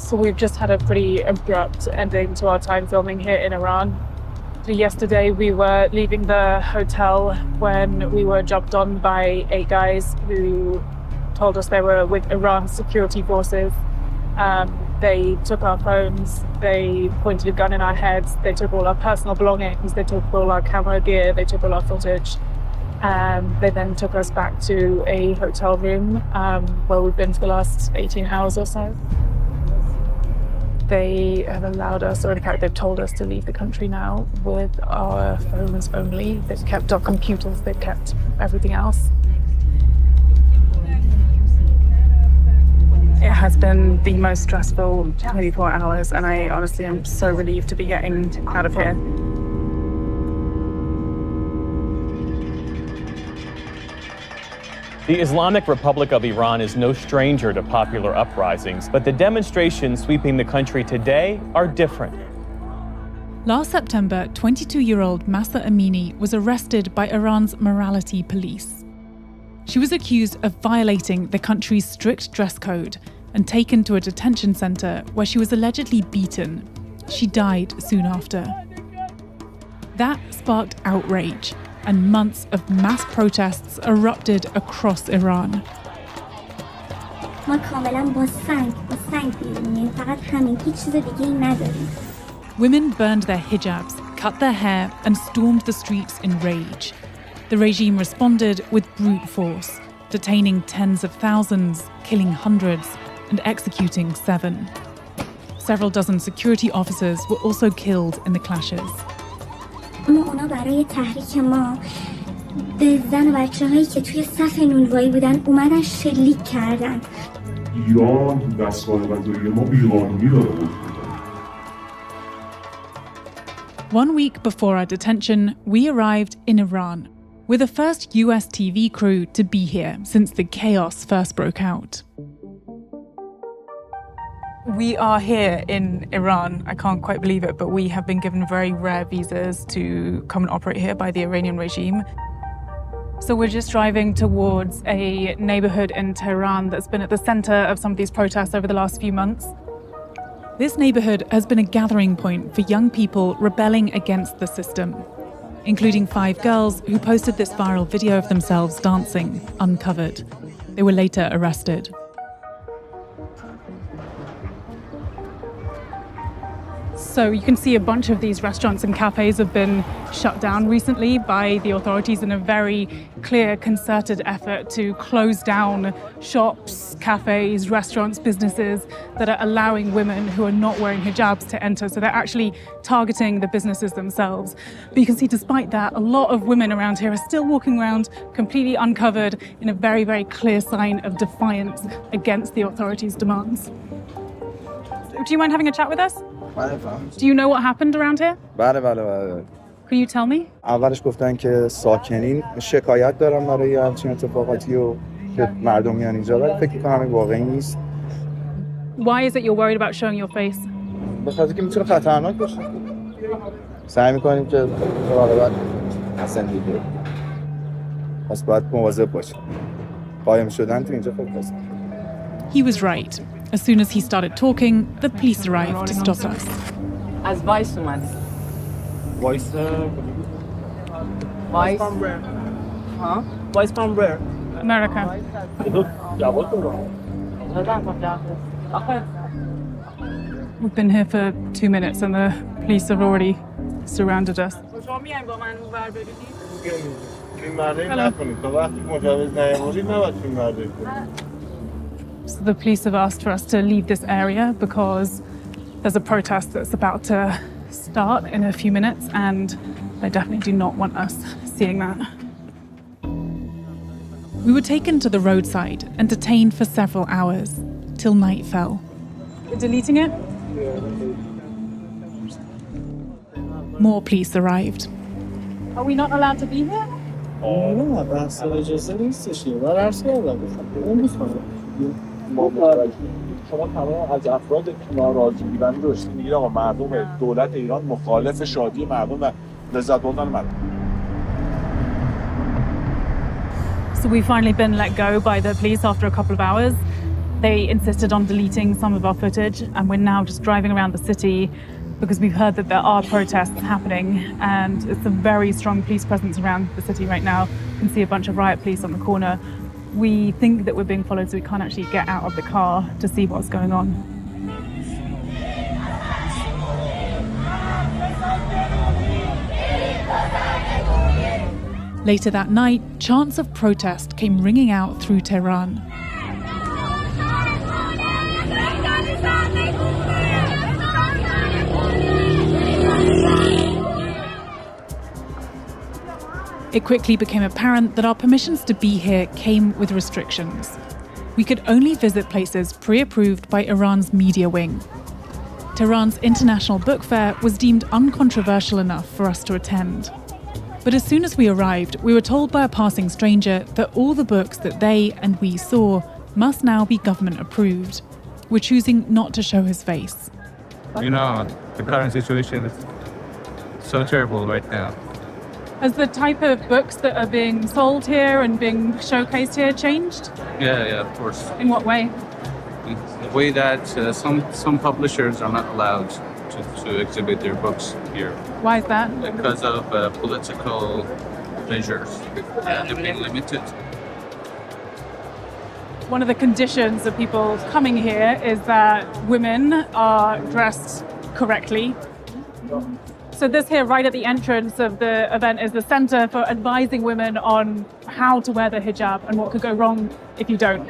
So we've just had a pretty abrupt ending to our time filming here in Iran. Yesterday we were leaving the hotel when we were jumped on by 8 guys who told us they were with Iran's security forces. They took our phones, they pointed a gun in our heads, they took all our personal belongings, they took all our camera gear, they took all our footage. They then took us back to a hotel room where we've been for the last 18 hours or so. They have allowed us, or in fact they've told us to leave the country now with our phones only. They've kept our computers, they've kept everything else. It has been the most stressful 24 hours, and I honestly am so relieved to be getting out of here. The Islamic Republic of Iran is no stranger to popular uprisings, but the demonstrations sweeping the country today are different. Last September, 22-year-old Mahsa Amini was arrested by Iran's morality police. She was accused of violating the country's strict dress code and taken to a detention center where she was allegedly beaten. She died soon after. That sparked outrage, and months of mass protests erupted across Iran. Women burned their hijabs, cut their hair, and stormed the streets in rage. The regime responded with brute force, detaining tens of thousands, killing hundreds, and executing 7. Several dozen security officers were also killed in the clashes. اونا برای تحریک ما به زن و بچه‌هایی که توی صف نونوایی بودن اومدن شلیک کردن. ایران دستگاه قضایی ما بیقانونی داره. One week before our detention, we arrived in Iran. We're the first US TV crew to be here since the chaos first broke out. We are here in Iran. I can't quite believe it, but we have been given very rare visas to come and operate here by the Iranian regime. So we're just driving towards a neighborhood in Tehran that's been at the center of some of these protests over the last few months. This neighborhood has been a gathering point for young people rebelling against the system, including 5 girls who posted this viral video of themselves dancing, uncovered. They were later arrested. So you can see a bunch of these restaurants and cafes have been shut down recently by the authorities in a very clear, concerted effort to close down shops, cafes, restaurants, businesses that are allowing women who are not wearing hijabs to enter. So they're actually targeting the businesses themselves. But you can see despite that, a lot of women around here are still walking around completely uncovered in a very, very clear sign of defiance against the authorities' demands. Do you mind having a chat with us? Do you know what happened around here? بله. Can you tell me? اولش گفتن که ساکنین شکایت دارن برای همچین اتفاقاتی و که مردم میان اینجا، ولی فکر می‌کنم این واقعی نیست. Why is it you're worried about showing your face? به خاطر که میتونه خطرناک باشه. سعی می‌کنیم که مراقبت اصلا دیگه. پس باید مواظب باشیم. قایم شدن تو اینجا خیلی بسیار. He was right. As soon as he started talking, the police arrived to stop us. از وایس اومدی. وایس from where? ها؟ وایس from where? America. We've been here for 2 minutes and the police have already surrounded us. So the police have asked for us to leave this area because there's a protest that's about to start in a few minutes and they definitely do not want us seeing that. We were taken to the roadside and detained for several hours till night fell. You're deleting it? More police arrived. Are we not allowed to be here? شما تمام از افراد ناراضی بودن رو میگید آقا مردم دولت ایران مخالف شادی مردم و لذت بردن مردم. So we've finally been let go by the police after a couple of hours. They insisted on deleting some of our footage, and we're now just driving around the city because we've heard that there are protests happening, and it's a very strong police presence around the city right now. You can see a bunch of riot police on the corner. We think that we're being followed, so we can't actually get out of the car to see what's going on. Later that night, chants of protest came ringing out through Tehran. It quickly became apparent that our permissions to be here came with restrictions. We could only visit places pre-approved by Iran's media wing. Tehran's International Book Fair was deemed uncontroversial enough for us to attend. But as soon as we arrived, we were told by a passing stranger that all the books that they and we saw must now be government approved. We're choosing not to show his face. You know, the current situation is so terrible right now. Has the type of books that are being sold here and being showcased here changed? Yeah, of course. In what way? The way that some publishers are not allowed to exhibit their books here Why is that? because of political measures. They've been limited. One of the conditions of people coming here is that women are dressed correctly. So this here, right at the entrance of the event, is the Center for Advising Women on how to wear the hijab and what could go wrong if you don't.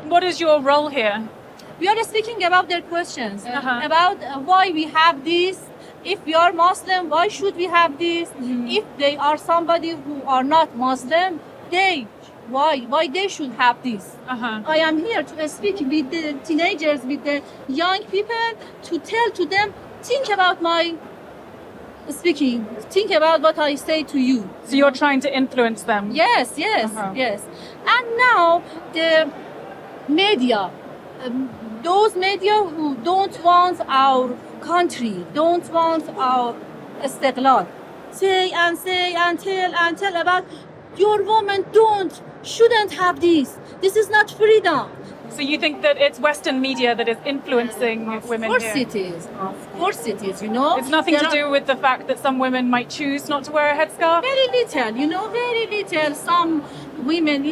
What is your role here? We are speaking about their questions, about why we have this. If we are Muslim, why should we have this? If they are somebody who are not Muslim, why they should have this? I am here to speak with the teenagers, with the young people, to tell to them, think about my speaking, think about what I say to you. So you're trying to influence them? Yes. And now the media, those media who don't want our country, don't want our istiqlal, say and tell about your woman shouldn't have this. This is not freedom. So you think that it's Western media that is influencing women here? Of course it is, you know. It's nothing to do with the fact that some women might choose not to wear a headscarf? Very little. Some women,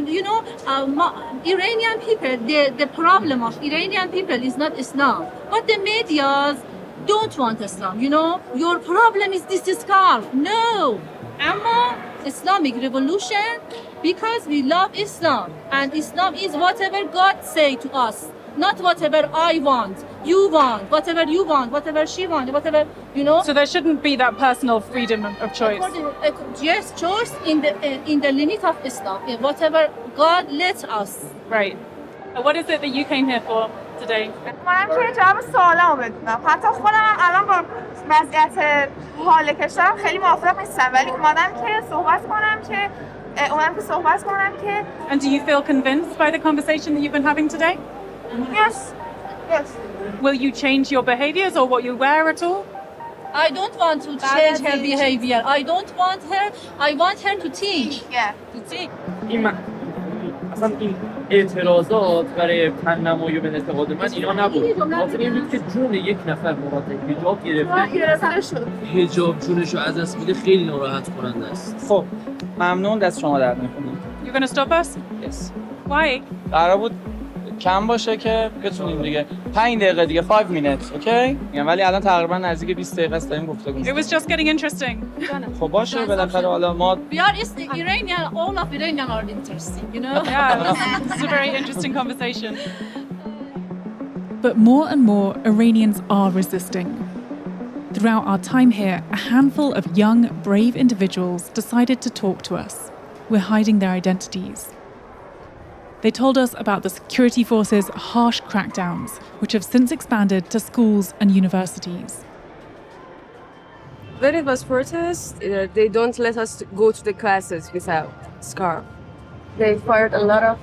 Iranian people, the problem of Iranian people is not Islam. But the media don't want Islam, Your problem is this scarf. No. Islamic revolution, because we love Islam, and Islam is whatever God say to us, not whatever I want, you want, whatever you want, whatever she wants, whatever, So there shouldn't be that personal freedom of choice. Yes, choice in the limit of Islam, whatever God lets us. Right. What is it that you came here for today? منم که جواب سوالامو بدونم. حتی خودم هم الان با وضعیت حال کشورم خیلی موافق نیستم، ولی اومدم که صحبت کنم که And do you feel convinced by the conversation that you've been having today? Yes. Will you change your behaviors or what you wear at all? I don't want to change her behavior. I want her to think. Yeah. To think. اصلا این اعتراضات برای پننمایی و به اعتقاد من اینا نبود. خاطر این بود که جون یک نفر مراد حجاب گرفته حجاب جونشو از دست میده، خیلی ناراحت کننده است. خب ممنون، دست شما درد نکنه. You're going to stop us? Yes. Why? قرار بود کم باشه که بتونیم دیگه 5 دقیقه دیگه 5 minutes، اوکی؟ ولی الان تقریبا نزدیک 20 دقیقه است داریم گفتگو. It was just getting interesting. خب باشه، بالاخره حالا ما We are Iranian, all of Iranian are interesting, Yeah, this is a very interesting conversation. But more and more Iranians are resisting. Throughout our time here, a handful of young, brave individuals decided to talk to us. We're hiding their identities. They told us about the security forces' harsh crackdowns, which have since expanded to schools and universities. When it was protest, they don't let us go to the classes without scarf. They fired a lot of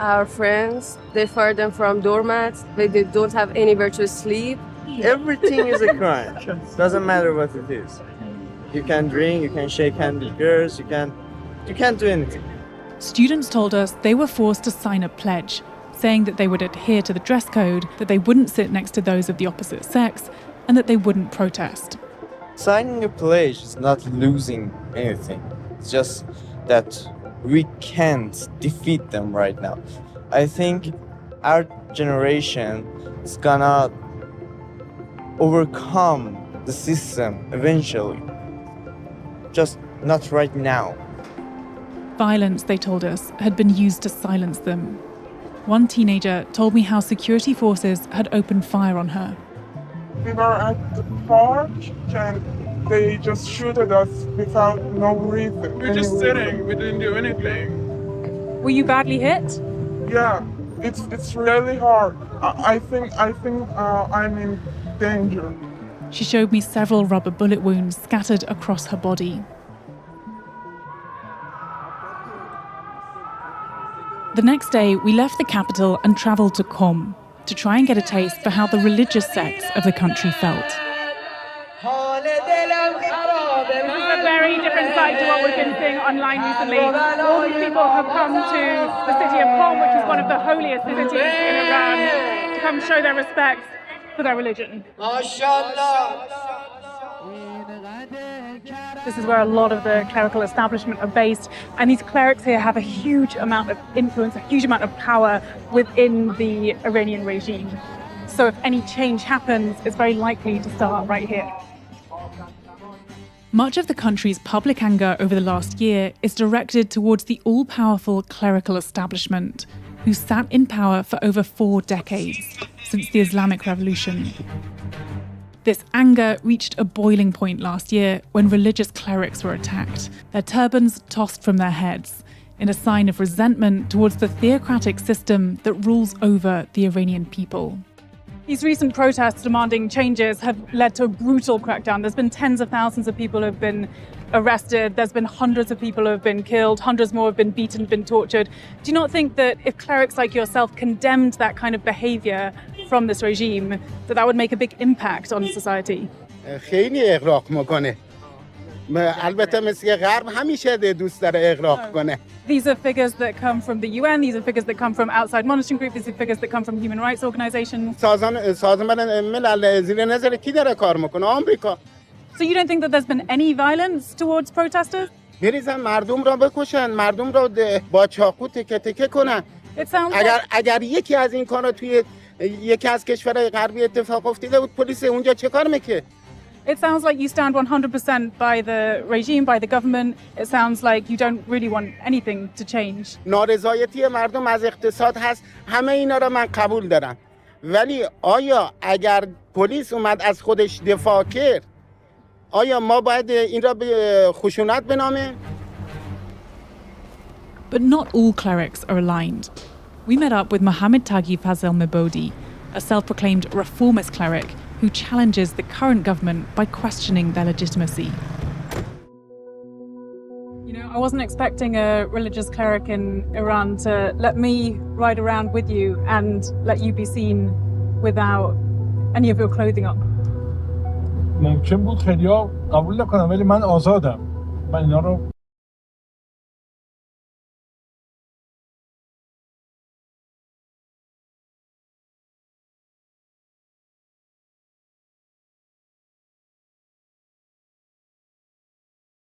our friends. They fired them from doormats. They don't have anywhere to sleep. Everything is a crime. Doesn't matter what it is. You can drink, you can shake hands with girls, you can't do anything. Students told us they were forced to sign a pledge, saying that they would adhere to the dress code, that they wouldn't sit next to those of the opposite sex, and that they wouldn't protest. Signing a pledge is not losing anything. It's just that we can't defeat them right now. I think our generation is gonna overcome the system eventually. Just not right now. Violence, they told us, had been used to silence them. One teenager told me how security forces had opened fire on her. We were at the park and they just shoot at us without no reason. We're just sitting, we didn't do anything. Were you badly hit? Yeah, it's really hard. I think I'm in danger. She showed me several rubber bullet wounds scattered across her body. The next day, we left the capital and travelled to Qom to try and get a taste for how the religious sects of the country felt. This is a very different side to what we've been seeing online recently. All these people have come to the city of Qom, which is one of the holiest cities in Iran, to come show their respect for their religion. This is where a lot of the clerical establishment are based, and these clerics here have a huge amount of influence, a huge amount of power within the Iranian regime. So if any change happens, it's very likely to start right here. Much of the country's public anger over the last year is directed towards the all-powerful clerical establishment, who sat in power for over 4 decades, since the Islamic Revolution. This anger reached a boiling point last year when religious clerics were attacked, their turbans tossed from their heads, in a sign of resentment towards the theocratic system that rules over the Iranian people. These recent protests demanding changes have led to a brutal crackdown. There's been tens of thousands of people who have been arrested. There's been hundreds of people who have been killed. Hundreds more have been beaten, been tortured. Do you not think that if clerics like yourself condemned that kind of behavior from this regime, that would make a big impact on society? خیلی اغراق میکنه. البته مثل غرب همیشه دوست داره اغراق کنه. These are figures that come from the UN, these are figures that come from outside monitoring groups, these are figures that come from human rights organizations. سازمان ملل زیر نظر کی داره کار میکنه؟ آمریکا. So you don't think that there's been any violence towards protesters? بریزن مردم را بکشن، مردم را با چاقو تکه تکه کنن. اگر یکی از این کارا توی یکی از کشورهای غربی اتفاق افتاده بود، پلیس اونجا چه کار میکنه؟ It sounds like you stand 100% by the regime, by the government. It sounds like you don't really want anything to change. نارضایتی مردم از اقتصاد هست. همه اینا را من قبول دارم. ولی آیا اگر پلیس اومد از خودش دفاع کرد، آیا ما باید این را به خشونت بنامیم؟ But not all clerics are aligned. We met up with Mohammed Taghi Fazel Mebodi, a self-proclaimed reformist cleric who challenges the current government by questioning their legitimacy. You know, I wasn't expecting a religious cleric in Iran to let me ride around with you and let you be seen without any of your clothing on. ممکن بود خیلیا قبول نکنم ولی من آزادم. من اینا رو